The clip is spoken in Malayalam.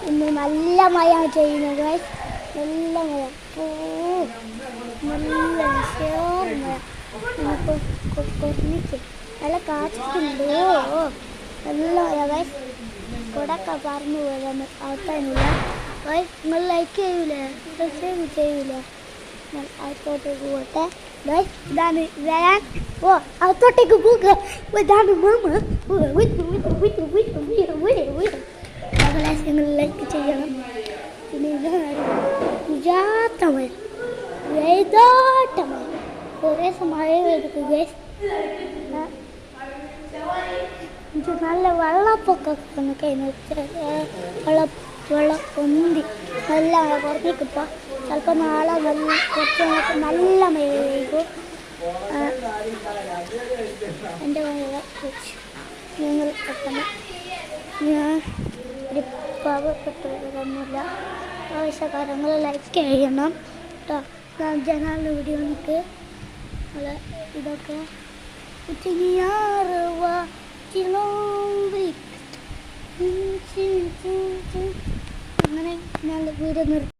ഇന്ന് നല്ല മഴ ചെയ്യുന്നത് ഗൈസ്. നല്ല മഴ, നല്ല ഉഷാർ മഴ. കുറഞ്ഞിട്ട് നല്ല കാറ്റുണ്ട്. നല്ല മഴ ഗൈസ്. കൊടൊക്കെ പറന്നു പോകാൻ ആൾക്കാരില്ല ഗൈസ്. നിങ്ങൾ ലൈക്ക് ചെയ്യൂലേ, സബ്സ്ക്രൈബ് ചെയ്യൂലേ? ഞാൻ അകത്തോട്ടേക്ക് പോട്ടെ ഗൈസ്. ഇതാണ് വരാൻ. അകത്തോട്ടേക്ക് പോകുക. ഇതാണ് മാമ. നിങ്ങൾ ലൈക്ക് ചെയ്യണം. പിന്നെ ഇതാണ് വേദാട്ടമഴ. കുറേ മഴ പെയ്തിട്ട് ഗൈസ്. നല്ല വെള്ളപ്പൊക്കം കഴിഞ്ഞു. വെള്ളം പൊന്തി നല്ല മഴ കുറഞ്ഞിട്ടിപ്പോൾ. ചിലപ്പോൾ നാളെ കുറച്ച് നല്ല മഴ പെയ്യും. എൻ്റെ മഴ നിങ്ങൾ പെട്ടെന്ന് ഞാൻ ഒരു പാവപ്പെട്ടവരൊന്നുമില്ല. ആവശ്യക്കാരങ്ങൾ ലൈക്ക് ചെയ്യണം കേട്ടോ. ജനാലിൻ്റെ വീഡിയോ എനിക്ക് ഇതൊക്കെ അങ്ങനെ ഞാൻ വീഡിയോ നിർത്തി.